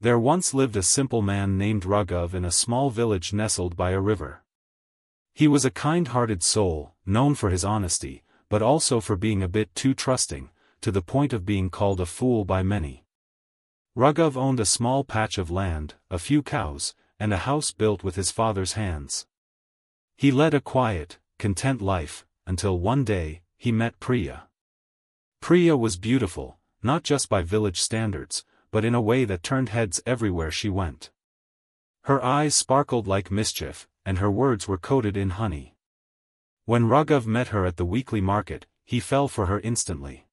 There once lived a simple man named Raghav in a small village nestled by a river. He was a kind-hearted soul, known for his honesty, but also for being a bit too trusting, to the point of being called a fool by many. Raghav owned a small patch of land, a few cows, and a house built with his father's hands. He led a quiet, content life, until one day, he met Priya. Priya was beautiful, not just by village standards, but in a way that turned heads everywhere she went. Her eyes sparkled like mischief, and her words were coated in honey. When Raghav met her at the weekly market, he fell for her instantly.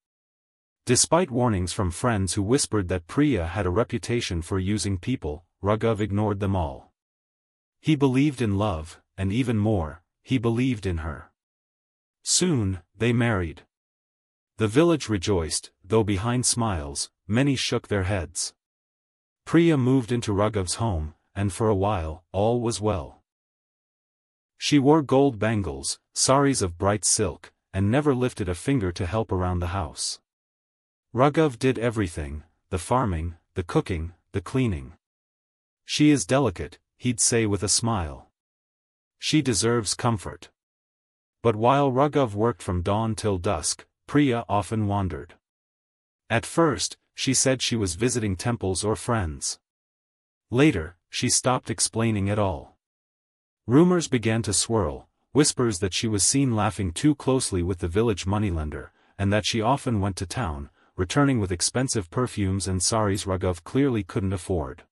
Despite warnings from friends who whispered that Priya had a reputation for using people, Raghav ignored them all. He believed in love, and even more, he believed in her. Soon, they married. The village rejoiced, though behind smiles, many shook their heads. Priya moved into Raghav's home, and for a while, all was well. She wore gold bangles, saris of bright silk, and never lifted a finger to help around the house. Raghav did everything, the farming, the cooking, the cleaning. She is delicate, he'd say with a smile. She deserves comfort. But while Raghav worked from dawn till dusk, Priya often wandered. At first, she said she was visiting temples or friends. Later, she stopped explaining at all. Rumors began to swirl, whispers that she was seen laughing too closely with the village moneylender, and that she often went to town, returning with expensive perfumes and saris Raghav clearly couldn't afford.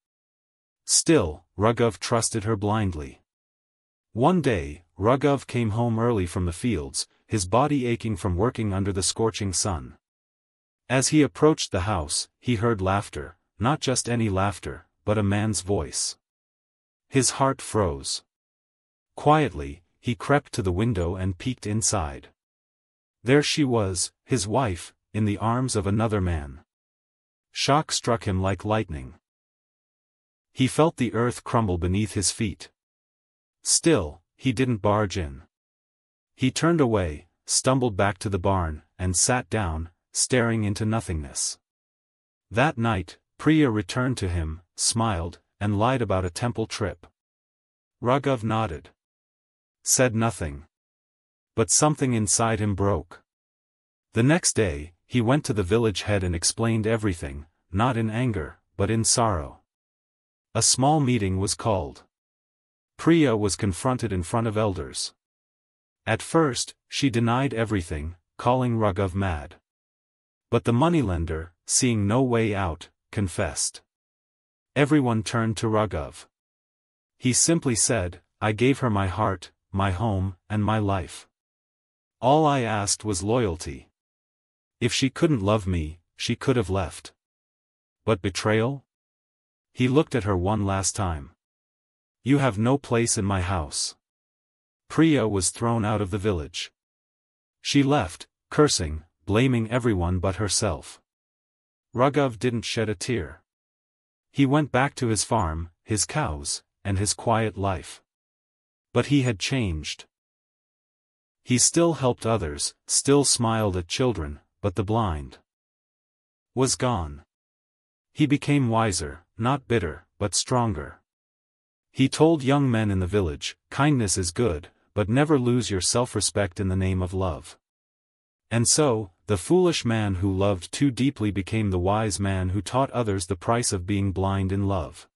Still, Raghav trusted her blindly. One day, Raghav came home early from the fields, his body aching from working under the scorching sun. As he approached the house, he heard laughter, not just any laughter, but a man's voice. His heart froze. Quietly, he crept to the window and peeked inside. There she was, his wife, in the arms of another man. Shock struck him like lightning. He felt the earth crumble beneath his feet. Still, he didn't barge in. He turned away, stumbled back to the barn, and sat down, staring into nothingness. That night, Priya returned to him, smiled, and lied about a temple trip. Raghav nodded. Said nothing. But something inside him broke. The next day, he went to the village head and explained everything, not in anger, but in sorrow. A small meeting was called. Priya was confronted in front of elders. At first, she denied everything, calling Raghav mad. But the moneylender, seeing no way out, confessed. Everyone turned to Raghav. He simply said, I gave her my heart, my home, and my life. All I asked was loyalty. If she couldn't love me, she could have left. But betrayal? He looked at her one last time. You have no place in my house. Priya was thrown out of the village. She left, cursing, blaming everyone but herself. Raghav didn't shed a tear. He went back to his farm, his cows, and his quiet life. But he had changed. He still helped others, still smiled at children, but the blind was gone. He became wiser, not bitter, but stronger. He told young men in the village, kindness is good, but never lose your self-respect in the name of love. And so, the foolish man who loved too deeply became the wise man who taught others the price of being blind in love.